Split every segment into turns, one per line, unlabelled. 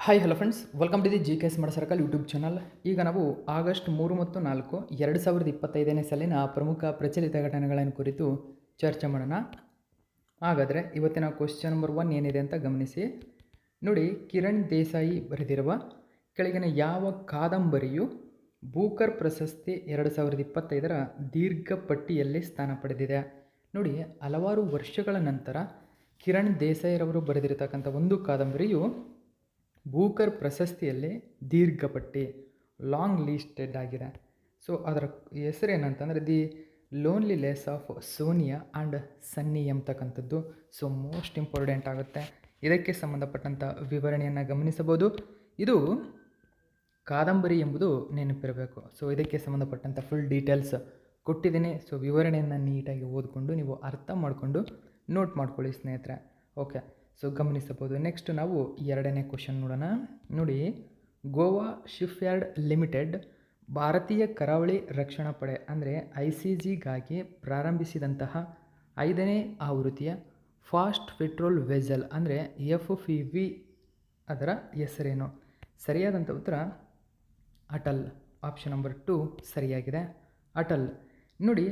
Hi hello friends, welcome to the G K S ಮಡ circle YouTube channel. ಈಗ ನಾವು August 3 ಮತ್ತು 4 2025ನೇ ಸಾಲಿನ ಪ್ರಮುಖ ಪ್ರಚಲಿತ ಘಟನೆಗಳನ್ನು ಕುರಿತು ಚರ್ಚೆ ಮಾಡೋಣ. ಹಾಗಾದರೆ ಇವತ್ತಿನ ಕ್ವಶ್ಚನ್ ನಂಬರ್ 1 ಏನಿದೆ ಅಂತ ಗಮನಿಸಿ. ನೋಡಿ, ಕಿರಣ್ ದೇಸಾಯಿ ಬರೆದಿರುವ ಕೆಳಗಿನ ಯಾವ ಕಾದಂಬರಿಯು ಬೂಕರ್ ಪ್ರಶಸ್ತಿ 2025ರ ದೀರ್ಘ ಪಟ್ಟಿಯಲ್ಲಿ ಸ್ಥಾನ ಪಡೆದಿದೆ? ನೋಡಿ, ಹಲವಾರು ವರ್ಷಗಳ ನಂತರ ಕಿರಣ್ ದೇಸಾಯಿರವರು ಬರೆದಿರತಕ್ಕಂಥ ಒಂದು ಕಾದಂಬರಿಯು ಬೂಕರ್ ಪ್ರಶಸ್ತಿಯಲ್ಲಿ ದೀರ್ಘಪಟ್ಟಿ ಲಾಂಗ್ ಲಿಸ್ಟೆಡ್ ಆಗಿದೆ. ಸೊ ಅದರ ಹೆಸರೇನಂತಂದರೆ the loneliness of Sonia and Sunny ಎಂಬತಕ್ಕಂಥದ್ದು. ಸೊ ಮೋಸ್ಟ್ ಇಂಪಾರ್ಟೆಂಟ್ ಆಗುತ್ತೆ. ಇದಕ್ಕೆ ಸಂಬಂಧಪಟ್ಟಂಥ ವಿವರಣೆಯನ್ನು ಗಮನಿಸಬಹುದು. ಇದು ಕಾದಂಬರಿ ಎಂಬುದು ನೆನಪಿರಬೇಕು. ಸೊ ಇದಕ್ಕೆ ಸಂಬಂಧಪಟ್ಟಂಥ ಫುಲ್ ಡೀಟೇಲ್ಸ್ ಕೊಟ್ಟಿದ್ದೀನಿ. ಸೊ ವಿವರಣೆಯನ್ನು ನೀಟಾಗಿ ಓದಿಕೊಂಡು ನೀವು ಅರ್ಥ ಮಾಡಿಕೊಂಡು ನೋಟ್ ಮಾಡ್ಕೊಳ್ಳಿ ಸ್ನೇಹಿತರೆ. ಓಕೆ, ಸೊ ಗಮನಿಸಬಹುದು. ನೆಕ್ಸ್ಟ್ ನಾವು ಎರಡನೇ ಕ್ವಶನ್ ನೋಡೋಣ. ನೋಡಿ, ಗೋವಾ ಶಿಪ್ಯಾರ್ಡ್ ಲಿಮಿಟೆಡ್ ಭಾರತೀಯ ಕರಾವಳಿ ರಕ್ಷಣಾ ಪಡೆ ಅಂದರೆ ICGಗಾಗಿ ಪ್ರಾರಂಭಿಸಿದಂತಹ 5ನೇ ಆವೃತ್ತಿಯ ಫಾಸ್ಟ್ ಪೆಟ್ರೋಲ್ ವೆಸಲ್ ಅಂದರೆ FPV ಅದರ ಹೆಸರೇನು? ಸರಿಯಾದಂಥ ಉತ್ತರ ಅಟಲ್. ಆಪ್ಷನ್ ನಂಬರ್ 2 ಸರಿಯಾಗಿದೆ, ಅಟಲ್. ನೋಡಿ,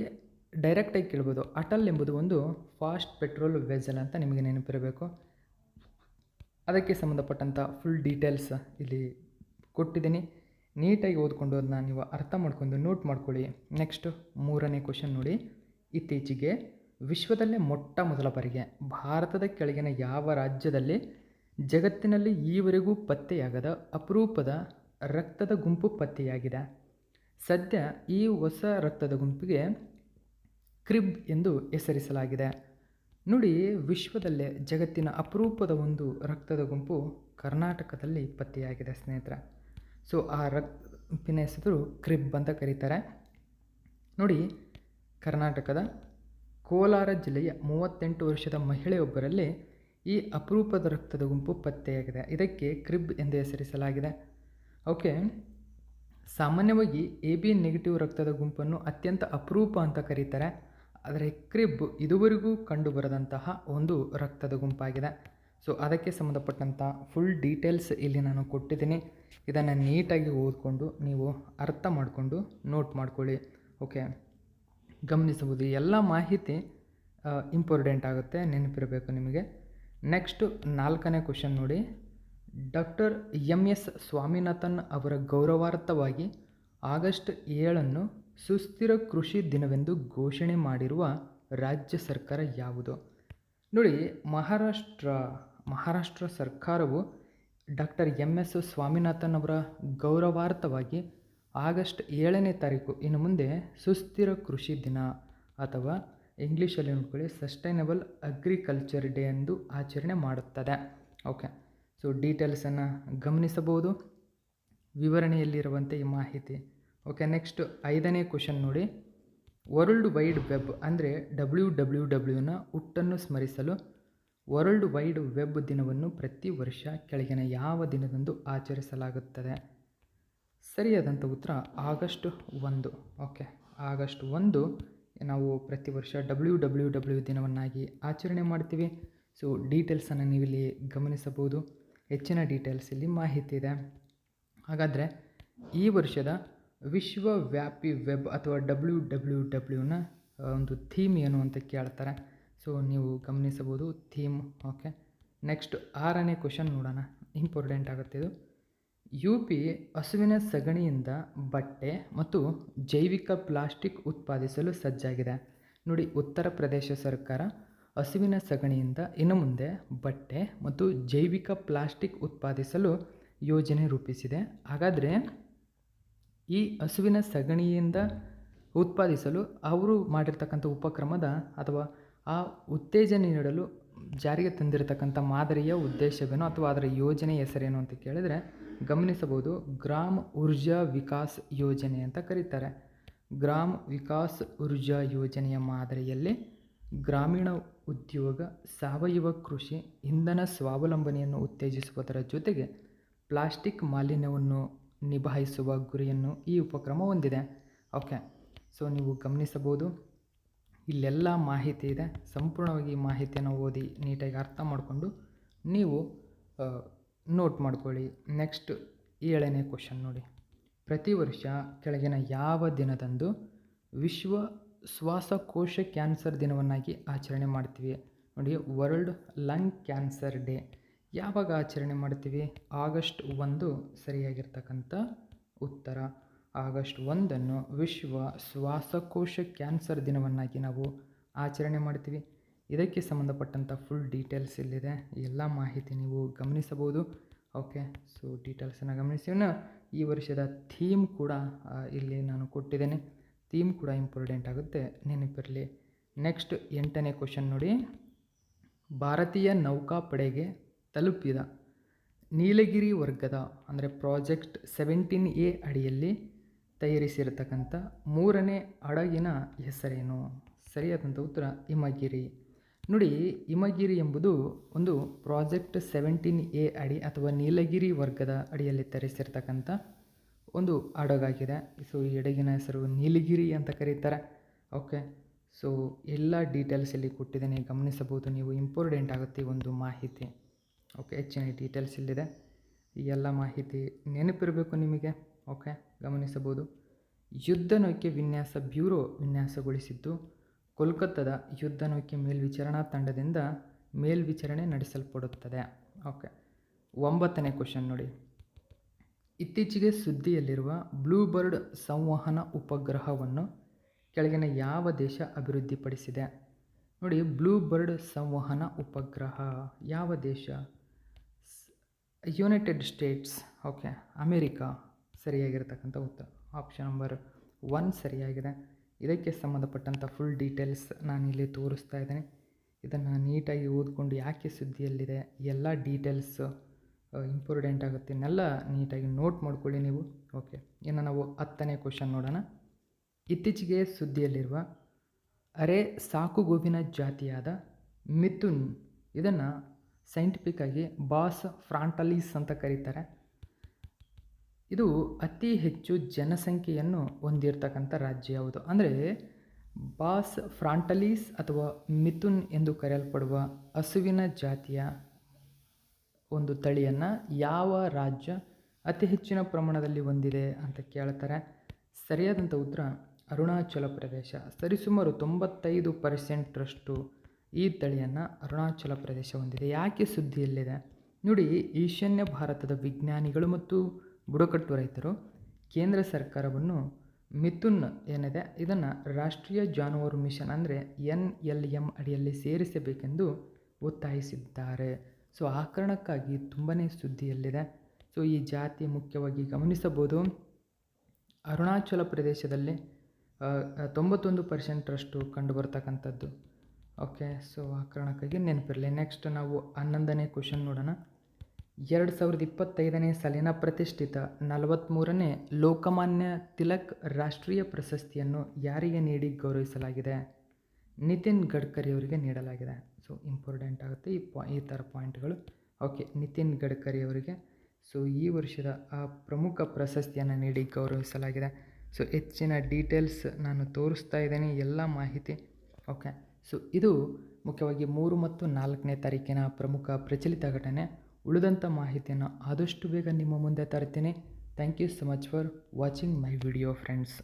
ಡೈರೆಕ್ಟಾಗಿ ಕೇಳ್ಬೋದು. ಅಟಲ್ ಎಂಬುದು ಒಂದು ಫಾಸ್ಟ್ ಪೆಟ್ರೋಲ್ ವೆಸಲ್ ಅಂತ ನಿಮಗೆ ನೆನಪಿರಬೇಕು. ಅದಕ್ಕೆ ಸಂಬಂಧಪಟ್ಟಂಥ ಫುಲ್ ಡೀಟೇಲ್ಸ್ ಇಲ್ಲಿ ಕೊಟ್ಟಿದ್ದೀನಿ. ನೀಟಾಗಿ ಓದ್ಕೊಂಡು ಅದನ್ನ ನೀವು ಅರ್ಥ ಮಾಡ್ಕೊಂಡು ನೋಟ್ ಮಾಡ್ಕೊಳ್ಳಿ. ನೆಕ್ಸ್ಟ್ ಮೂರನೇ ಕ್ವಶನ್ ನೋಡಿ. ಇತ್ತೀಚೆಗೆ ವಿಶ್ವದಲ್ಲೇ ಮೊಟ್ಟ ಮೊದಲ ಬಾರಿಗೆ ಭಾರತದ ಕೆಳಗಿನ ಯಾವ ರಾಜ್ಯದಲ್ಲಿ ಜಗತ್ತಿನಲ್ಲಿ ಈವರೆಗೂ ಪತ್ತೆಯಾಗದ ಅಪರೂಪದ ರಕ್ತದ ಗುಂಪು ಪತ್ತೆಯಾಗಿದೆ? ಸದ್ಯ ಈ ಹೊಸ ರಕ್ತದ ಗುಂಪಿಗೆ ಕ್ರಿಬ್ ಎಂದು ಹೆಸರಿಸಲಾಗಿದೆ. ನೋಡಿ, ವಿಶ್ವದಲ್ಲೇ ಜಗತ್ತಿನ ಅಪರೂಪದ ಒಂದು ರಕ್ತದ ಗುಂಪು ಕರ್ನಾಟಕದಲ್ಲಿ ಪತ್ತೆಯಾಗಿದೆ ಸ್ನೇಹಿತರೆ. ಸೊ ಆ ಗುಂಪಿನ ಹೆಸರು ಕ್ರಿಬ್ ಅಂತ ಕರೀತಾರೆ. ನೋಡಿ, ಕರ್ನಾಟಕದ ಕೋಲಾರ ಜಿಲ್ಲೆಯ 38 ವರ್ಷದ ಮಹಿಳೆಯೊಬ್ಬರಲ್ಲಿ ಈ ಅಪರೂಪದ ರಕ್ತದ ಗುಂಪು ಪತ್ತೆಯಾಗಿದೆ. ಇದಕ್ಕೆ ಕ್ರಿಬ್ ಎಂದು ಹೆಸರಿಸಲಾಗಿದೆ. ಓಕೆ, ಸಾಮಾನ್ಯವಾಗಿ AB ನೆಗೆಟಿವ್ ರಕ್ತದ ಗುಂಪನ್ನು ಅತ್ಯಂತ ಅಪರೂಪ ಅಂತ ಕರೀತಾರೆ. ಆದರೆ ಕ್ರಿಬ್ ಇದುವರೆಗೂ ಕಂಡುಬರದಂತಹ ಒಂದು ರಕ್ತದ ಗುಂಪಾಗಿದೆ. ಸೊ ಅದಕ್ಕೆ ಸಂಬಂಧಪಟ್ಟಂಥ ಫುಲ್ ಡೀಟೇಲ್ಸ್ ಇಲ್ಲಿ ನಾನು ಕೊಟ್ಟಿದ್ದೀನಿ. ಇದನ್ನು ನೀಟಾಗಿ ಓದ್ಕೊಂಡು ನೀವು ಅರ್ಥ ಮಾಡಿಕೊಂಡು ನೋಟ್ ಮಾಡ್ಕೊಳ್ಳಿ. ಓಕೆ, ಗಮನಿಸಬಹುದು. ಎಲ್ಲ ಮಾಹಿತಿ ಇಂಪಾರ್ಟೆಂಟ್ ಆಗುತ್ತೆ, ನೆನಪಿರಬೇಕು ನಿಮಗೆ. ನೆಕ್ಸ್ಟು 4ನೇ ಕ್ವಶನ್ ನೋಡಿ. ಡಾಕ್ಟರ್ MS ಸ್ವಾಮಿನಾಥನ್ ಅವರ ಗೌರವಾರ್ಥವಾಗಿ ಆಗಸ್ಟ್ 7 ಸುಸ್ಥಿರ ಕೃಷಿ ದಿನವೆಂದು ಘೋಷಣೆ ಮಾಡಿರುವ ರಾಜ್ಯ ಸರ್ಕಾರ ಯಾವುದು? ನೋಡಿ, ಮಹಾರಾಷ್ಟ್ರ ಸರ್ಕಾರವು ಡಾಕ್ಟರ್ MS ಸ್ವಾಮಿನಾಥನ್ ಅವರ ಗೌರವಾರ್ಥವಾಗಿ ಆಗಸ್ಟ್ 7ನೇ ತಾರೀಕು ಇನ್ನು ಮುಂದೆ ಸುಸ್ಥಿರ ಕೃಷಿ ದಿನ ಅಥವಾ ಇಂಗ್ಲೀಷಲ್ಲಿ ನೋಡ್ಕೊಳ್ಳಿ ಸಸ್ಟೈನಬಲ್ ಅಗ್ರಿಕಲ್ಚರ್ ಡೇ ಎಂದು ಆಚರಣೆ ಮಾಡುತ್ತದೆ. ಓಕೆ, ಸೊ ಡೀಟೇಲ್ಸನ್ನು ಗಮನಿಸಬಹುದು ವಿವರಣೆಯಲ್ಲಿರುವಂತೆ ಈ ಮಾಹಿತಿ. ಓಕೆ, ನೆಕ್ಸ್ಟ್ 5ನೇ ಕ್ವಶನ್ ನೋಡಿ. ವರ್ಲ್ಡ್ ವೈಡ್ ವೆಬ್ ಅಂದರೆ WWWನ ಹುಟ್ಟನ್ನು ಸ್ಮರಿಸಲು ವರ್ಲ್ಡ್ ವೈಡ್ ವೆಬ್ ದಿನವನ್ನು ಪ್ರತಿ ವರ್ಷ ಕೆಳಗಿನ ಯಾವ ದಿನದಂದು ಆಚರಿಸಲಾಗುತ್ತದೆ? ಸರಿಯಾದಂಥ ಉತ್ತರ ಆಗಸ್ಟ್ 1. ಓಕೆ, ಆಗಸ್ಟ್ 1 ನಾವು ಪ್ರತಿ ವರ್ಷ WWW ದಿನವನ್ನಾಗಿ ಆಚರಣೆ ಮಾಡ್ತೀವಿ. ಸೊ ಡೀಟೇಲ್ಸನ್ನು ನೀವಿಲ್ಲಿ ಗಮನಿಸಬಹುದು. ಹೆಚ್ಚಿನ ಡೀಟೇಲ್ಸ್ ಇಲ್ಲಿ ಮಾಹಿತಿ ಇದೆ. ಹಾಗಾದರೆ ಈ ವರ್ಷದ ವಿಶ್ವವ್ಯಾಪಿ ವೆಬ್ ಅಥವಾ WWWನ ಒಂದು ಥೀಮ್ ಏನು ಅಂತ ಕೇಳ್ತಾರೆ. ಸೊ ನೀವು ಗಮನಿಸಬಹುದು ಥೀಮ್. ಓಕೆ, ನೆಕ್ಸ್ಟ್ 6ನೇ ಕ್ವಶನ್ ನೋಡೋಣ. ಇಂಪಾರ್ಟೆಂಟ್ ಆಗುತ್ತೆ ಇದು. UP ಹಸುವಿನ ಸಗಣಿಯಿಂದ ಬಟ್ಟೆ ಮತ್ತು ಜೈವಿಕ ಪ್ಲಾಸ್ಟಿಕ್ ಉತ್ಪಾದಿಸಲು ಸಜ್ಜಾಗಿದೆ. ನೋಡಿ, ಉತ್ತರ ಪ್ರದೇಶ ಸರ್ಕಾರ ಹಸುವಿನ ಸಗಣಿಯಿಂದ ಇನ್ನು ಮುಂದೆ ಬಟ್ಟೆ ಮತ್ತು ಜೈವಿಕ ಪ್ಲಾಸ್ಟಿಕ್ ಉತ್ಪಾದಿಸಲು ಯೋಜನೆ ರೂಪಿಸಿದೆ. ಹಾಗಾದರೆ ಈ ಹಸುವಿನ ಸಗಣಿಯಿಂದ ಉತ್ಪಾದಿಸಲು ಅವರು ಮಾಡಿರ್ತಕ್ಕಂಥ ಉಪಕ್ರಮದ ಅಥವಾ ಆ ಉತ್ತೇಜನ ನೀಡಲು ಜಾರಿಗೆ ತಂದಿರತಕ್ಕಂಥ ಮಾದರಿಯ ಉದ್ದೇಶವೇನು ಅಥವಾ ಅದರ ಯೋಜನೆ ಹೆಸರೇನು ಅಂತ ಕೇಳಿದರೆ ಗಮನಿಸಬಹುದು. ಗ್ರಾಮ್ ಊರ್ಜಾ ವಿಕಾಸ್ ಯೋಜನೆ ಅಂತ ಕರೀತಾರೆ. ಗ್ರಾಮ್ ವಿಕಾಸ್ ಊರ್ಜಾ ಯೋಜನೆಯ ಮಾದರಿಯಲ್ಲಿ ಗ್ರಾಮೀಣ ಉದ್ಯೋಗ, ಸಾವಯವ ಕೃಷಿ, ಇಂಧನ ಸ್ವಾವಲಂಬನೆಯನ್ನು ಉತ್ತೇಜಿಸುವುದರ ಜೊತೆಗೆ ಪ್ಲಾಸ್ಟಿಕ್ ಮಾಲಿನ್ಯವನ್ನು ನಿಭಾಯಿಸುವ ಗುರಿಯನ್ನು ಈ ಉಪಕ್ರಮ ಹೊಂದಿದೆ. ಓಕೆ, ಸೊ ನೀವು ಗಮನಿಸಬಹುದು ಇಲ್ಲೆಲ್ಲ ಮಾಹಿತಿ ಇದೆ. ಸಂಪೂರ್ಣವಾಗಿ ಮಾಹಿತಿಯನ್ನು ಓದಿ ನೀಟಾಗಿ ಅರ್ಥ ಮಾಡಿಕೊಂಡು ನೀವು ನೋಟ್ ಮಾಡ್ಕೊಳ್ಳಿ. ನೆಕ್ಸ್ಟ್ 7ನೇ ಕ್ವಶನ್ ನೋಡಿ. ಪ್ರತಿ ವರ್ಷ ಕೆಳಗಿನ ಯಾವ ದಿನದಂದು ವಿಶ್ವ ಶ್ವಾಸಕೋಶ ಕ್ಯಾನ್ಸರ್ ದಿನವನ್ನಾಗಿ ಆಚರಣೆ ಮಾಡ್ತೀವಿ? ನೋಡಿ, ವರ್ಲ್ಡ್ ಲಂಗ್ ಕ್ಯಾನ್ಸರ್ ಡೇ ಯಾವಾಗ ಆಚರಣೆ ಮಾಡ್ತೀವಿ? ಆಗಸ್ಟ್ 1 ಸರಿಯಾಗಿರ್ತಕ್ಕಂಥ ಉತ್ತರ. ಆಗಸ್ಟ್ 1 ವಿಶ್ವ ಶ್ವಾಸಕೋಶ ಕ್ಯಾನ್ಸರ್ ದಿನವನ್ನಾಗಿ ನಾವು ಆಚರಣೆ ಮಾಡ್ತೀವಿ. ಇದಕ್ಕೆ ಸಂಬಂಧಪಟ್ಟಂಥ ಫುಲ್ ಡೀಟೇಲ್ಸ್ ಇಲ್ಲಿದೆ. ಎಲ್ಲ ಮಾಹಿತಿ ನೀವು ಗಮನಿಸಬಹುದು. ಓಕೆ, ಸೊ ಡೀಟೇಲ್ಸನ್ನು ಗಮನಿಸಿ. ಈ ವರ್ಷದ ಥೀಮ್ ಕೂಡ ಇಲ್ಲಿ ನಾನು ಕೊಟ್ಟಿದ್ದೇನೆ. ಥೀಮ್ ಕೂಡ ಇಂಪಾರ್ಟೆಂಟ್ ಆಗುತ್ತೆ, ನೆನಪಿರಲಿ. ನೆಕ್ಸ್ಟ್ 8ನೇ ಕ್ವಶನ್ ನೋಡಿ. ಭಾರತೀಯ ನೌಕಾಪಡೆಗೆ ತಲುಪಿದ ನೀಲಗಿರಿ ವರ್ಗದ ಅಂದರೆ ಪ್ರಾಜೆಕ್ಟ್ 17A ಅಡಿಯಲ್ಲಿ ತಯಾರಿಸಿರತಕ್ಕಂಥ 3ನೇ ಹಡಗಿನ ಹೆಸರೇನು? ಸರಿಯಾದಂಥ ಉತ್ತರ ಹಿಮಗಿರಿ. ನೋಡಿ, ಹಿಮಗಿರಿ ಎಂಬುದು ಒಂದು ಪ್ರಾಜೆಕ್ಟ್ 17A ಅಡಿ ಅಥವಾ ನೀಲಗಿರಿ ವರ್ಗದ ಅಡಿಯಲ್ಲಿ ತಯಾರಿಸಿರ್ತಕ್ಕಂಥ ಒಂದು ಹಡಗಾಗಿದೆ. ಸೊ ಈ ಹಡಗಿನ ಹೆಸರು ನೀಲಗಿರಿ ಅಂತ ಕರೀತಾರೆ. ಓಕೆ, ಸೊ ಎಲ್ಲ ಡೀಟೇಲ್ಸ್ ಇಲ್ಲಿ ಕೊಟ್ಟಿದ್ದೇನೆ, ಗಮನಿಸಬಹುದು ನೀವು. ಇಂಪಾರ್ಟೆಂಟ್ ಆಗುತ್ತೆ ಈ ಒಂದು ಮಾಹಿತಿ. ಓಕೆ, ಹೆಚ್ಚಿನ ಡೀಟೇಲ್ಸ್ ಇಲ್ಲಿದೆ. ಈ ಎಲ್ಲ ಮಾಹಿತಿ ನೆನಪಿರಬೇಕು ನಿಮಗೆ. ಓಕೆ, ಗಮನಿಸಬಹುದು. ಯುದ್ಧ ನೌಕೆ ವಿನ್ಯಾಸ ಬ್ಯೂರೋ ವಿನ್ಯಾಸಗೊಳಿಸಿದ್ದು ಕೋಲ್ಕತ್ತಾದ ಯುದ್ಧ ನೌಕೆ ಮೇಲ್ವಿಚಾರಣಾ ತಂಡದಿಂದ ಮೇಲ್ವಿಚಾರಣೆ ನಡೆಸಲ್ಪಡುತ್ತದೆ. ಓಕೆ, 9ನೇ ಕ್ವಶನ್ ನೋಡಿ. ಇತ್ತೀಚೆಗೆ ಸುದ್ದಿಯಲ್ಲಿರುವ ಬ್ಲೂಬರ್ಡ್ ಸಂವಹನ ಉಪಗ್ರಹವನ್ನು ಕೆಳಗಿನ ಯಾವ ದೇಶ ಅಭಿವೃದ್ಧಿಪಡಿಸಿದೆ? ನೋಡಿ, ಬ್ಲೂಬರ್ಡ್ ಸಂವಹನ ಉಪಗ್ರಹ ಯಾವ ದೇಶ? United States. ಓಕೆ, ಅಮೇರಿಕಾ ಸರಿಯಾಗಿರ್ತಕ್ಕಂಥ ಉತ್ತರ. ಆಪ್ಷನ್ ನಂಬರ್ 1 ಸರಿಯಾಗಿದೆ. ಇದಕ್ಕೆ ಸಂಬಂಧಪಟ್ಟಂಥ ಫುಲ್ ಡೀಟೇಲ್ಸ್ ನಾನಿಲ್ಲಿ ತೋರಿಸ್ತಾ ಇದ್ದೇನೆ. ಇದನ್ನು ನೀಟಾಗಿ ಓದ್ಕೊಂಡು ಯಾಕೆ ಸುದ್ದಿಯಲ್ಲಿದೆ ಎಲ್ಲ ಡೀಟೇಲ್ಸ್ ಇಂಪಾರ್ಟೆಂಟ್ ಆಗುತ್ತೆ, ಇನ್ನೆಲ್ಲ ನೀಟಾಗಿ ನೋಟ್ ಮಾಡ್ಕೊಳ್ಳಿ ನೀವು. ಓಕೆ, ಇನ್ನು ನಾವು 10ನೇ ಕ್ವಶನ್ ನೋಡೋಣ. ಇತ್ತೀಚೆಗೆ ಸುದ್ದಿಯಲ್ಲಿರುವ ಅರೆ ಸಾಕುಗೋವಿನ ಜಾತಿಯಾದ ಮಿಥುನ್, ಇದನ್ನು ಸೈಂಟಿಫಿಕ್ಕಾಗಿ ಬಾಸ್ ಫ್ರಾಂಟಲೀಸ್ ಅಂತ ಕರೀತಾರೆ. ಇದು ಅತಿ ಹೆಚ್ಚು ಜನಸಂಖ್ಯೆಯನ್ನು ಹೊಂದಿರತಕ್ಕಂಥ ರಾಜ್ಯ ಯಾವುದು? ಅಂದರೆ ಬಾಸ್ ಫ್ರಾಂಟಲೀಸ್ ಅಥವಾ ಮಿಥುನ್ ಎಂದು ಕರೆಯಲ್ಪಡುವ ಹಸುವಿನ ಜಾತಿಯ ಒಂದು ತಳಿಯನ್ನು ಯಾವ ರಾಜ್ಯ ಅತಿ ಹೆಚ್ಚಿನ ಪ್ರಮಾಣದಲ್ಲಿ ಹೊಂದಿದೆ ಅಂತ ಕೇಳ್ತಾರೆ. ಸರಿಯಾದಂಥ ಉತ್ತರ ಅರುಣಾಚಲ ಪ್ರದೇಶ. ಸರಿಸುಮಾರು 95% ಈ ತಳಿಯನ್ನು ಅರುಣಾಚಲ ಪ್ರದೇಶ ಹೊಂದಿದೆ. ಯಾಕೆ ಸುದ್ದಿಯಲ್ಲಿದೆ ನೋಡಿ, ಈಶಾನ್ಯ ಭಾರತದ ವಿಜ್ಞಾನಿಗಳು ಮತ್ತು ಬುಡಕಟ್ಟು ರೈತರು ಕೇಂದ್ರ ಸರ್ಕಾರವನ್ನು ಮಿಥುನ್ ಏನಿದೆ ಇದನ್ನು ರಾಷ್ಟ್ರೀಯ ಜಾನುವಾರು ಮಿಷನ್ ಅಂದರೆ NLM ಅಡಿಯಲ್ಲಿ ಸೇರಿಸಬೇಕೆಂದು ಒತ್ತಾಯಿಸಿದ್ದಾರೆ. ಸೊ ಆ ಕಾರಣಕ್ಕಾಗಿ ತುಂಬಾ ಸುದ್ದಿಯಲ್ಲಿದೆ. ಸೊ ಈ ಜಾತಿ ಮುಖ್ಯವಾಗಿ ಗಮನಿಸಬಹುದು ಅರುಣಾಚಲ ಪ್ರದೇಶದಲ್ಲಿ 91% ಕಂಡುಬರ್ತಕ್ಕಂಥದ್ದು. ಓಕೆ, ಸೊ ಆ ಕಾರಣಕ್ಕಾಗಿ ನೆನಪಿರಲಿ. ನೆಕ್ಸ್ಟ್ ನಾವು 11ನೇ ಕ್ವಶನ್ ನೋಡೋಣ. 2025ನೇ ಸಾಲಿನ ಪ್ರತಿಷ್ಠಿತ 43ನೇ ಲೋಕಮಾನ್ಯ ತಿಲಕ್ ರಾಷ್ಟ್ರೀಯ ಪ್ರಶಸ್ತಿಯನ್ನು ಯಾರಿಗೆ ನೀಡಿ ಗೌರವಿಸಲಾಗಿದೆ? ನಿತಿನ್ ಗಡ್ಕರಿ ಅವರಿಗೆ ನೀಡಲಾಗಿದೆ. ಸೊ ಇಂಪಾರ್ಟೆಂಟ್ ಆಗುತ್ತೆ ಈ ಥರ ಪಾಯಿಂಟ್ಗಳು. ಓಕೆ, ನಿತಿನ್ ಗಡ್ಕರಿ ಅವರಿಗೆ ಸೊ ಈ ವರ್ಷದ ಆ ಪ್ರಮುಖ ಪ್ರಶಸ್ತಿಯನ್ನು ನೀಡಿ ಗೌರವಿಸಲಾಗಿದೆ. ಸೊ ಹೆಚ್ಚಿನ ಡೀಟೇಲ್ಸ್ ನಾನು ತೋರಿಸ್ತಾ ಇದ್ದೇನೆ, ಎಲ್ಲ ಮಾಹಿತಿ. ಓಕೆ, ಸೊ ಇದು ಮುಖ್ಯವಾಗಿ 3 ಮತ್ತು 4ನೇ ತಾರೀಕಿನ ಪ್ರಮುಖ ಪ್ರಚಲಿತ ಘಟನೆ. ಉಳಿದಂಥ ಮಾಹಿತಿಯನ್ನು ಆದಷ್ಟು ಬೇಗ ನಿಮ್ಮ ಮುಂದೆ ತರ್ತೀನಿ. Thank you so much for watching my video friends.